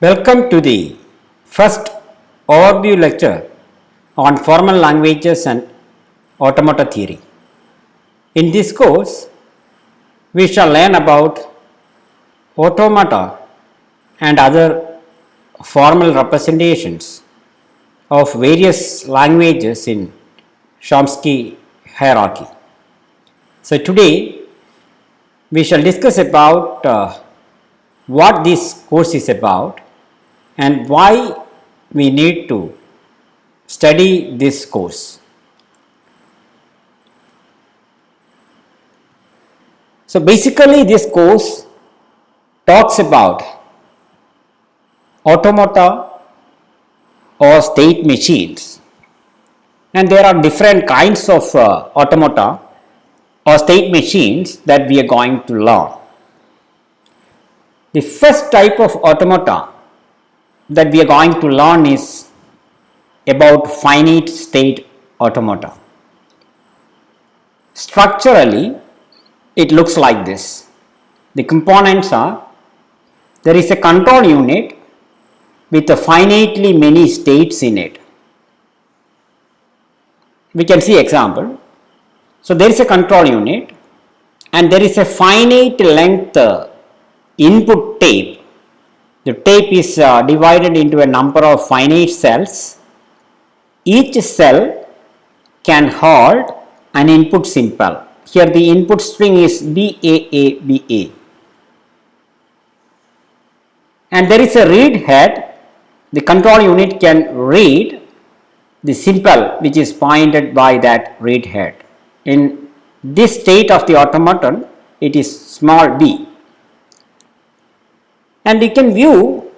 Welcome to the first overview lecture on formal languages and automata theory. In this course, we shall learn about automata and other formal representations of various languages in Chomsky hierarchy. So today we shall discuss about what this course is about and why we need to study this course. So basically this course talks about automata or state machines, and there are different kinds of automata or state machines that we are going to learn. The first type of automata that we are going to learn is about finite state automata. Structurally, it looks like this. The components are: there is a control unit with a finitely many states in it. We can see example. So there is a control unit and there is a finite length input tape. The tape is divided into a number of finite cells. Each cell can hold an input symbol. Here the input string is BAA. And there is a read head. The control unit can read the symbol which is pointed by that read head. In this state of the automaton, it is small b. And you can view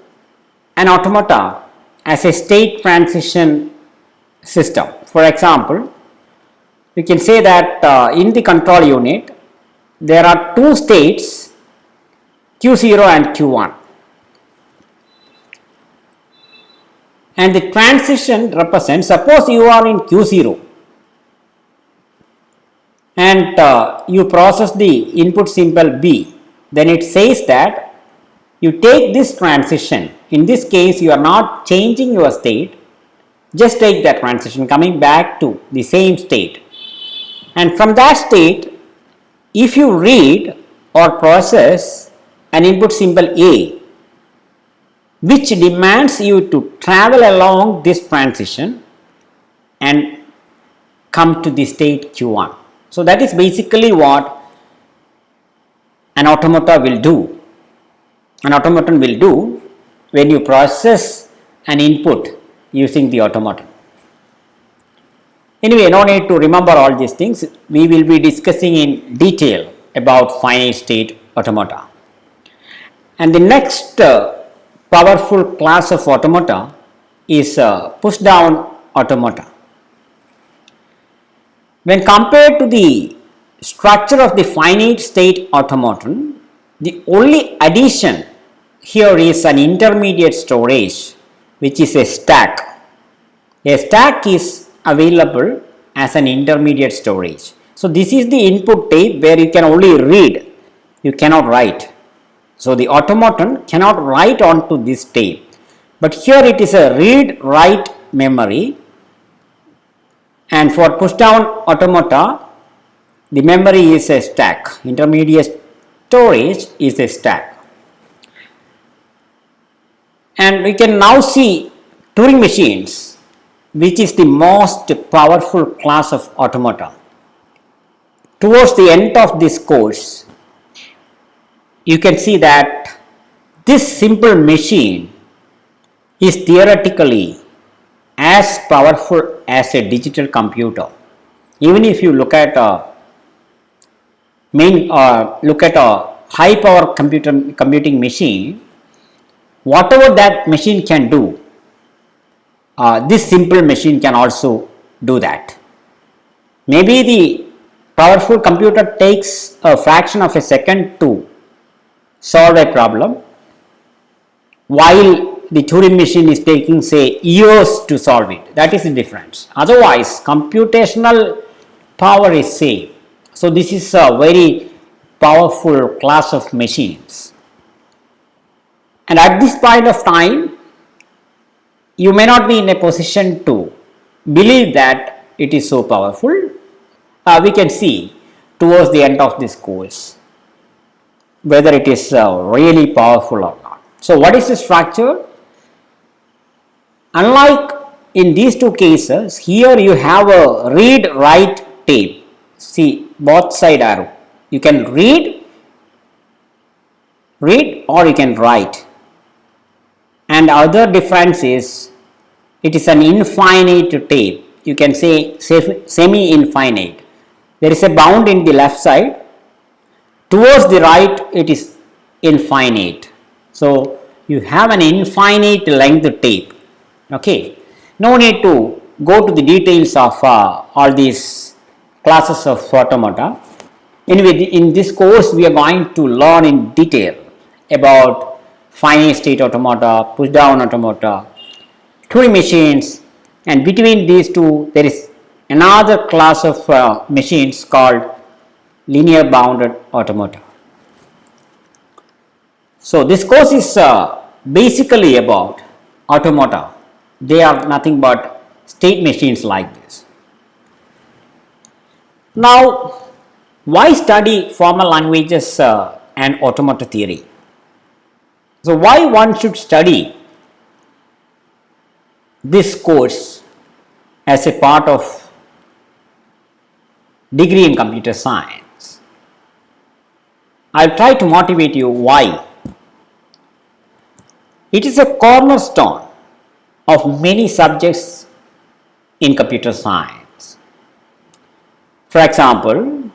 an automata as a state transition system. For example, we can say that in the control unit there are two states, Q0 and Q1, and the transition represents, suppose you are in Q0 and you process the input symbol B, then it says that you take this transition. In this case, you are not changing your state, just take that transition coming back to the same state, and from that state, if you read or process an input symbol A which demands you to travel along this transition and come to the state Q1. So that is basically what an automata will do. An automaton will do when you process an input using the automaton. Anyway, no need to remember all these things. We will be discussing in detail about finite state automata. And the next powerful class of automata is push down automata. When compared to the structure of the finite state automaton, the only addition here is an intermediate storage, which is a stack. A stack is available as an intermediate storage. So this is the input tape where you can only read, you cannot write. So the automaton cannot write onto this tape, but here it is a read write memory, and for push down automata the memory is a stack, intermediate storage is a stack. And we can now see Turing machines, which is the most powerful class of automata. Towards the end of this course, you can see that this simple machine is theoretically as powerful as a digital computer. Even if you look at a high power computing machine, whatever that machine can do, this simple machine can also do that. Maybe the powerful computer takes a fraction of a second to solve a problem, while the Turing machine is taking, say, years to solve it. That is the difference. Otherwise, computational power is same. So this is a very powerful class of machines. And at this point of time, you may not be in a position to believe that it is so powerful. We can see towards the end of this course whether it is really powerful or not. So, what is the structure? Unlike in these two cases, here you have a read write tape. See both side arrow. You can read or you can write. And other difference is it is an infinite tape. You can say semi infinite. There is a bound in the left side. Towards the right it is infinite. So, you have an infinite length tape. Okay. No need to go to the details of all these classes of automata. Anyway, in this course we are going to learn in detail about finite state automata, push down automata, Turing machines, and between these two there is another class of machines called linear bounded automata. So, this course is basically about automata. They are nothing but state machines like this. Now, why study formal languages and automata theory? So, why one should study this course as a part of degree in computer science? I will try to motivate you why. It is a cornerstone of many subjects in computer science. For example,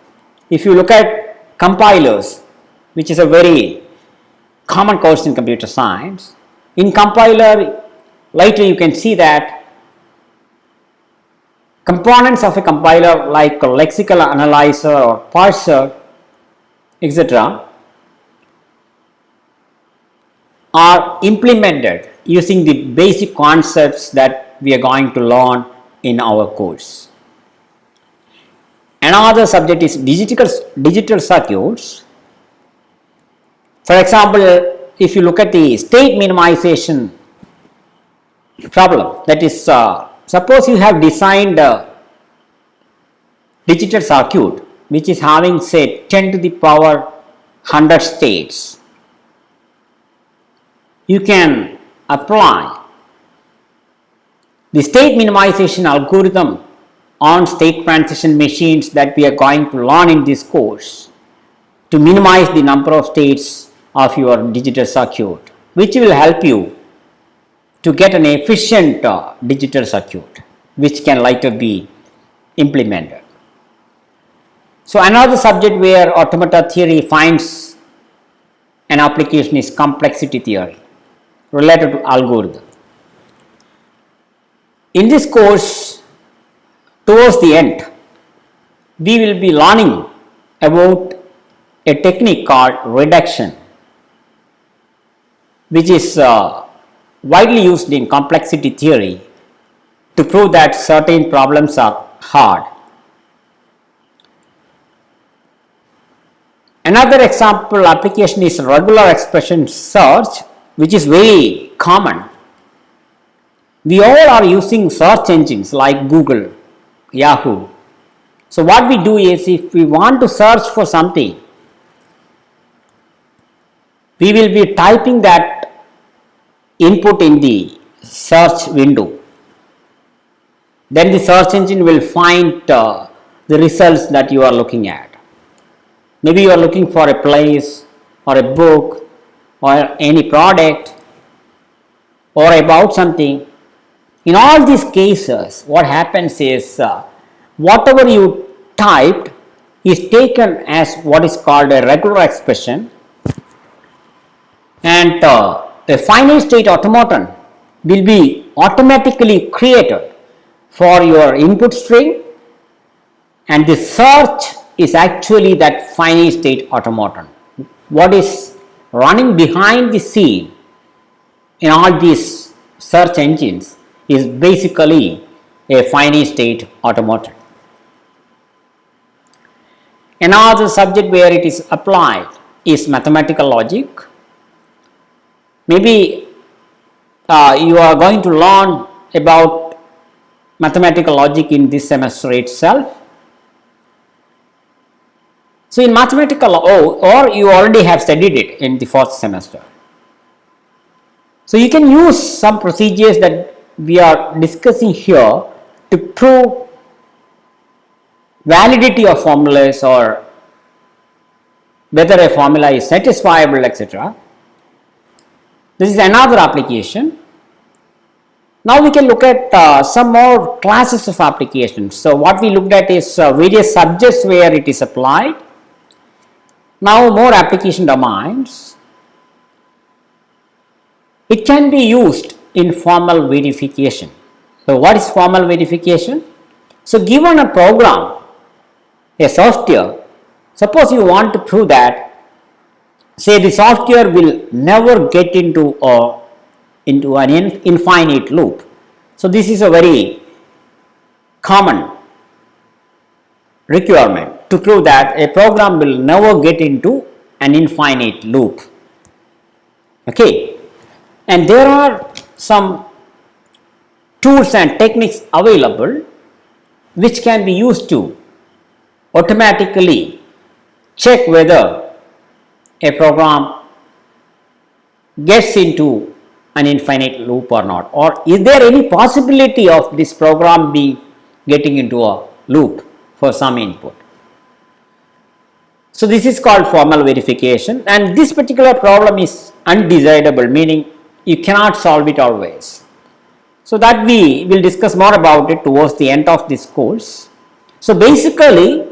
if you look at compilers, which is a very common course in computer science, in compiler later you can see that components of a compiler like a lexical analyzer or parser, etc., are implemented using the basic concepts that we are going to learn in our course. Another subject is digital circuits. For example, if you look at the state minimization problem, that is, suppose you have designed a digital circuit which is having say 10 to the power 100 states. You can apply the state minimization algorithm on state transition machines that we are going to learn in this course to minimize the number of states of your digital circuit, which will help you to get an efficient digital circuit which can later be implemented. So, another subject where automata theory finds an application is complexity theory related to algorithm. In this course, towards the end, we will be learning about a technique called reduction, which is widely used in complexity theory to prove that certain problems are hard. Another example application is regular expression search, which is very common. We all are using search engines like Google, Yahoo. So, what we do is, if we want to search for something, we will be typing that input in the search window. Then the search engine will find the results that you are looking at. Maybe you are looking for a place or a book or any product or about something. In all these cases, what happens is whatever you typed is taken as what is called a regular expression, and a finite state automaton will be automatically created for your input string, and the search is actually that finite state automaton. What is running behind the scene in all these search engines is basically a finite state automaton. Another subject where it is applied is mathematical logic. Maybe you are going to learn about mathematical logic in this semester itself. So in mathematical, or you already have studied it in the first semester. So you can use some procedures that we are discussing here to prove validity of formulas or whether a formula is satisfiable, etc. This is another application. Now we can look at some more classes of applications. So what we looked at is various subjects where it is applied. Now more application domains. It can be used in formal verification. So what is formal verification? So given a program, a software, suppose you want to prove that, say the software will never get into an infinite loop. So this is a very common requirement to prove that a program will never get into an infinite loop. Okay, and there are some tools and techniques available which can be used to automatically check whether a program gets into an infinite loop or not, or is there any possibility of this program be getting into a loop for some input. So this is called formal verification, and this particular problem is undesirable, meaning you cannot solve it always. So that we will discuss more about it towards the end of this course. So basically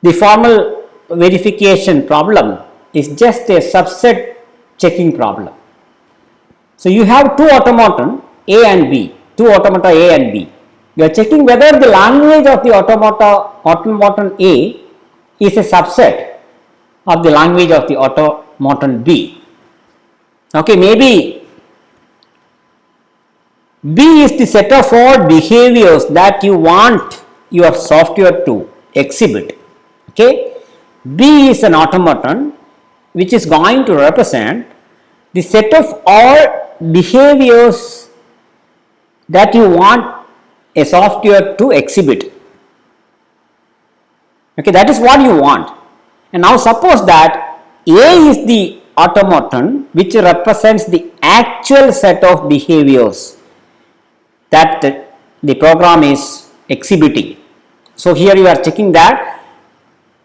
the formal verification problem is just a subset checking problem. So you have two automaton A and B, two automata A and B. You are checking whether the language of the automaton A is a subset of the language of the automaton B. Okay, maybe B is the set of all behaviors that you want your software to exhibit. Okay, B is an automaton which is going to represent the set of all behaviors that you want a software to exhibit. Okay, that is what you want. And now suppose that A is the automaton which represents the actual set of behaviors that the program is exhibiting. So here you are checking that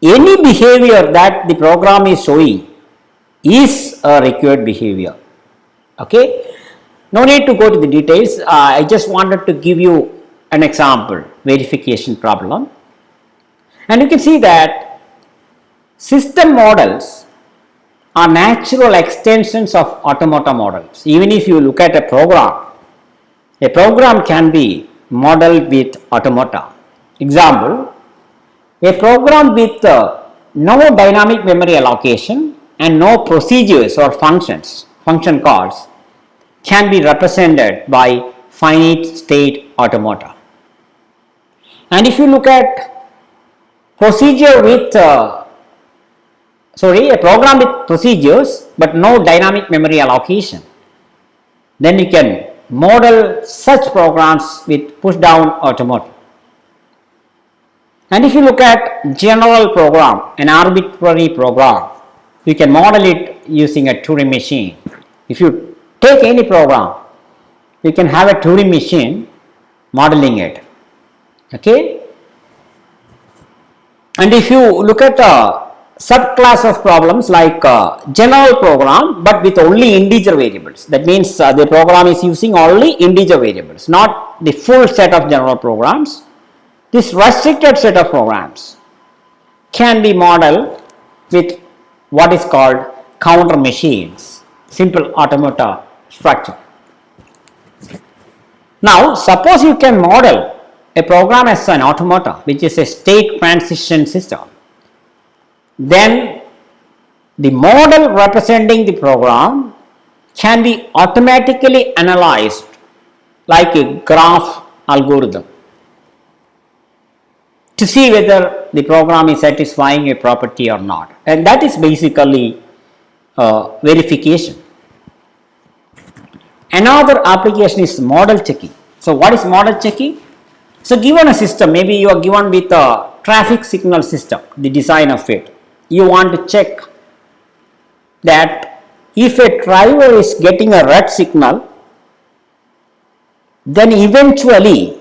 any behavior that the program is showing is a required behavior. Okay, no need to go to the details. I just wanted to give you an example verification problem, and you can see that system models are natural extensions of automata models. Even if you look at a program can be modeled with automata. Example, a program with no dynamic memory allocation and no procedures or function calls can be represented by finite state automata. And if you look at procedure with a program with procedures but no dynamic memory allocation, then you can model such programs with push down automata. And if you look at general program, an arbitrary program, you can model it using a Turing machine. If you take any program, you can have a Turing machine modeling it. Okay, and if you look at a subclass of problems like general program but with only integer variables, that means the program is using only integer variables, not the full set of general programs. This restricted set of programs can be modeled with what is called counter machines, simple automata structure. Now suppose you can model a program as an automata which is a state transition system, then the model representing the program can be automatically analyzed like a graph algorithm to see whether the program is satisfying a property or not, and that is basically verification. Another application is model checking. So what is model checking? So given a system, maybe you are given with a traffic signal system, the design of it. You want to check that if a driver is getting a red signal, then eventually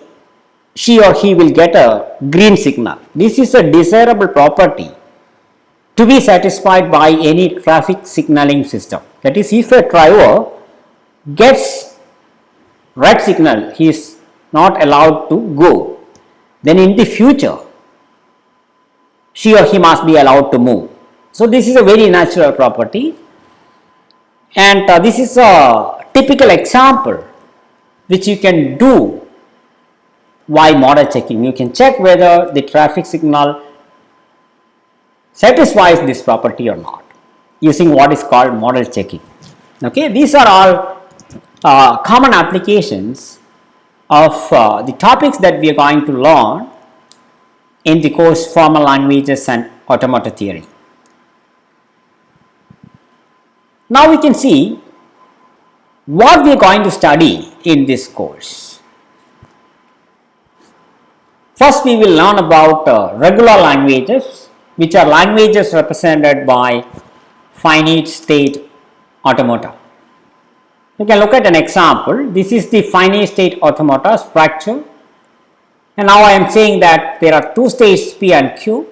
she or he will get a green signal. This is a desirable property to be satisfied by any traffic signaling system. That is, if a driver gets red signal, he is not allowed to go. Then in the future, she or he must be allowed to move. So this is a very natural property, and this is a typical example which you can do by model checking. You can check whether the traffic signal satisfies this property or not using what is called model checking. Okay, these are all common applications of the topics that we are going to learn in the course Formal Languages and Automotive Theory. Now we can see what we are going to study in this course. First, we will learn about regular languages, which are languages represented by finite state automata. You can look at an example. This is the finite state automata structure, and now I am saying that there are two states P and Q,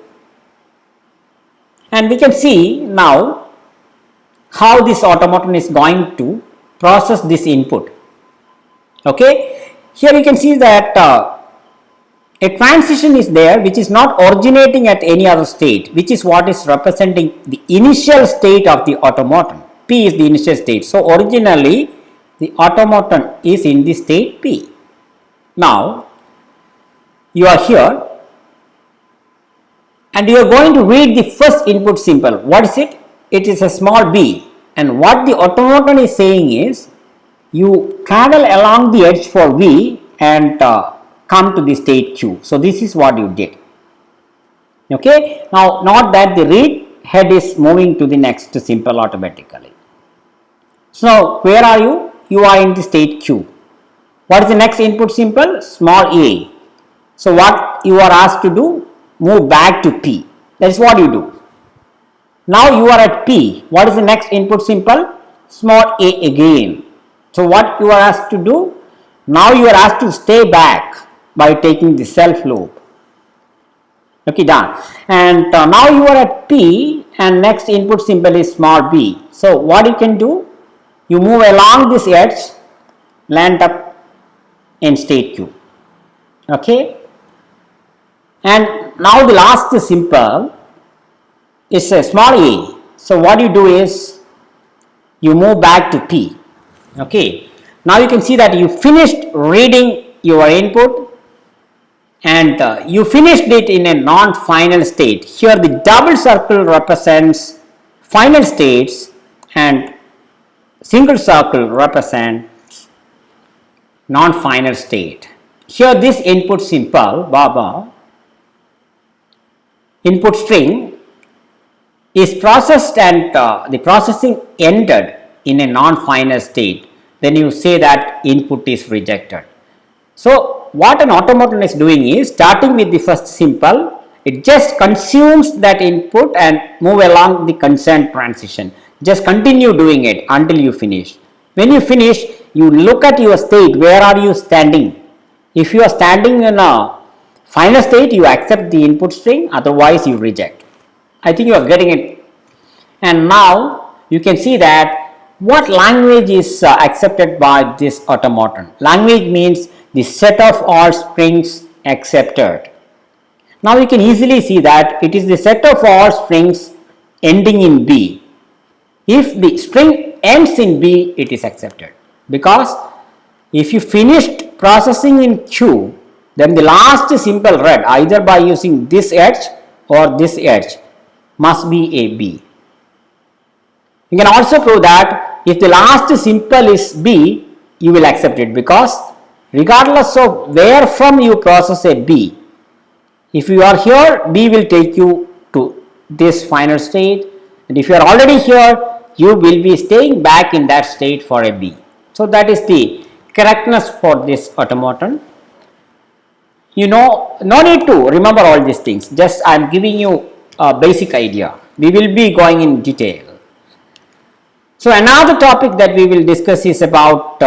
and we can see now how this automaton is going to process this input. Okay, here you can see that a transition is there which is not originating at any other state, which is what is representing the initial state of the automaton. P is the initial state. So originally the automaton is in the state P. Now you are here and you are going to read the first input symbol. What is it? It is a small b, and what the automaton is saying is you travel along the edge for v and come to the state q. So this is what you did. Okay, now not that the read head is moving to the next symbol automatically. So where are you? You are in the state q. What is the next input symbol? Small a. So what you are asked to do? Move back to p. That is what you do. Now you are at P. What is the next input symbol? Small a again. So what you are asked to do? Now you are asked to stay back by taking the self loop. Okay, done. And now you are at P and next input symbol is small b. So what you can do? You move along this edge, land up in state Q. Okay. And now the last symbol is a small a. So what you do is you move back to P. Okay. Now you can see that you finished reading your input and you finished it in a non-final state. Here the double circle represents final states and single circle represents non-final state. Here this input symbol Baba input string is processed and the processing ended in a non-final state, then you say that input is rejected. So what an automaton is doing is starting with the first symbol, it just consumes that input and move along the concerned transition. Just continue doing it until you finish. When you finish, you look at your state, where are you standing? If you are standing in a final state, you accept the input string, otherwise you reject. I think you are getting it. And now you can see that what language is accepted by this automaton. Language means the set of all strings accepted. Now you can easily see that it is the set of all strings ending in B. If the string ends in B, it is accepted, because if you finished processing in Q, then the last symbol read either by using this edge or this edge must be a B. You can also prove that if the last symbol is B, you will accept it, because regardless of where from you process a B, if you are here, B will take you to this final state, and if you are already here, you will be staying back in that state for a B. So that is the correctness for this automaton. You know, no need to remember all these things, just I am giving you a basic idea. We will be going in detail. So another topic that we will discuss is about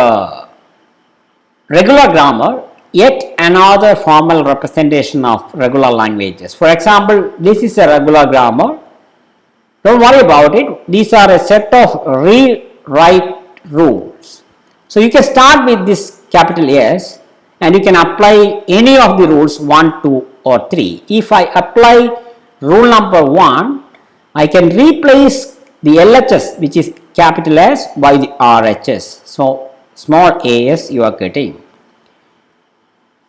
regular grammar, yet another formal representation of regular languages. For example, this is a regular grammar. Don't worry about it. These are a set of read-write rules. So you can start with this capital S and you can apply any of the rules 1, 2 or 3. If I apply rule number 1, I can replace the LHS, which is capital S, by the RHS. So small as you are getting.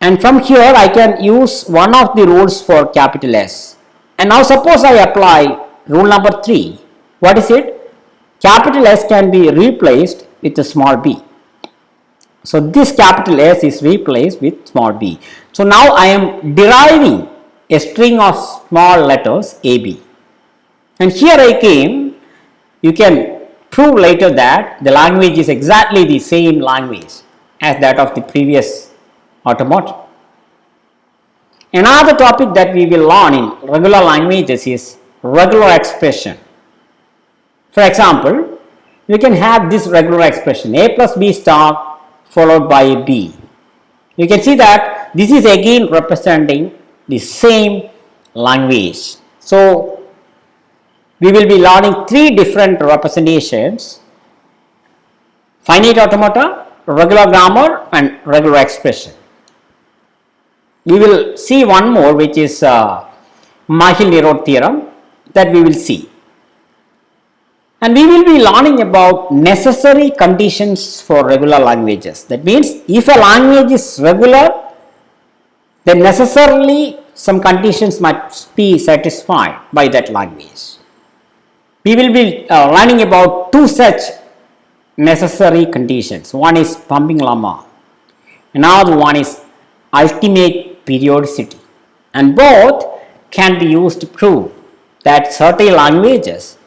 And from here I can use one of the rules for capital S. And now suppose I apply rule number 3. What is it? Capital S can be replaced with a small b. So this capital S is replaced with small b. So now I am deriving a string of small letters AB. And here again you can prove later that the language is exactly the same language as that of the previous automaton. Another topic that we will learn in regular languages is regular expression. For example, you can have this regular expression a plus b star followed by a b. You can see that this is again representing the same language. So we will be learning 3 different representations: finite automata, regular grammar and regular expression. We will see one more, which is Myhill-Nerode theorem, that we will see. And we will be learning about necessary conditions for regular languages. That means if a language is regular, then necessarily some conditions must be satisfied by that language. We will be learning about 2 such necessary conditions. One is pumping lemma, another one is ultimate periodicity, and both can be used to prove that certain languages,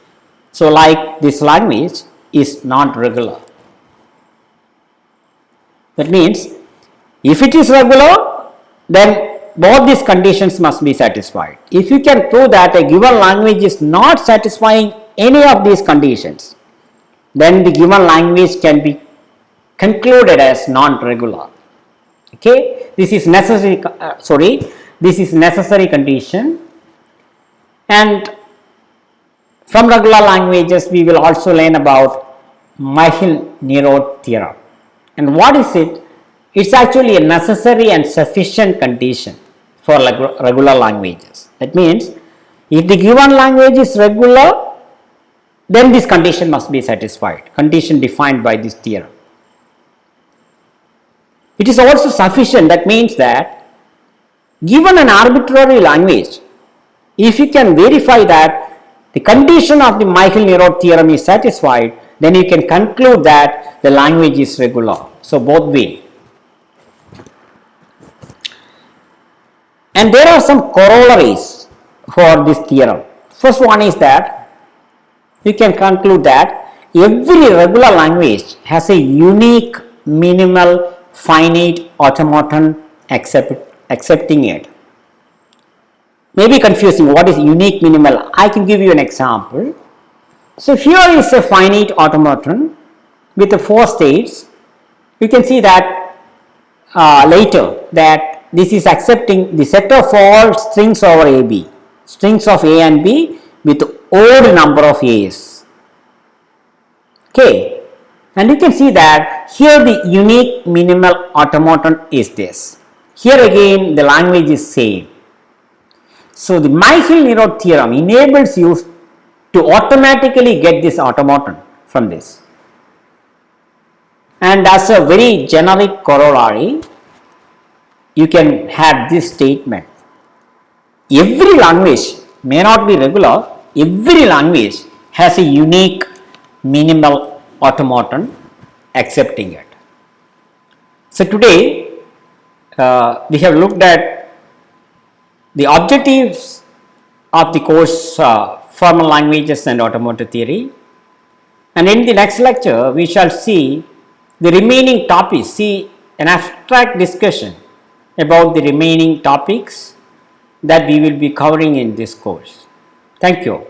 so like this language, is not regular. That means if it is regular, then both these conditions must be satisfied. If you can prove that a given language is not satisfying any of these conditions, then the given language can be concluded as non-regular. Okay, this is necessary. This is necessary condition. And from regular languages, we will also learn about Myhill-Nerode theorem. And what is it? It's actually a necessary and sufficient condition for regular languages. That means if the given language is regular, then this condition must be satisfied, condition defined by this theorem. It is also sufficient. That means that given an arbitrary language, if you can verify that the condition of the Myhill-Nerode theorem is satisfied, then you can conclude that the language is regular. So both way. And there are some corollaries for this theorem. First one is that you can conclude that every regular language has a unique minimal finite automaton accepting it. Maybe confusing, what is unique minimal? I can give you an example. So here is a finite automaton with the 4 states. You can see that later that this is accepting the set of all strings over AB, strings of A and B with odd number of A's. Okay, and you can see that here the unique minimal automaton is this. Here again the language is same. So the Myhill-Nerode theorem enables you to automatically get this automaton from this. And as a very generic corollary, you can have this statement: every language may not be regular, every language has a unique minimal automaton accepting it. So today we have looked at the objectives of the course Formal Languages and Automaton Theory, and in the next lecture we shall see the remaining topics, see an abstract discussion about the remaining topics that we will be covering in this course. Thank you.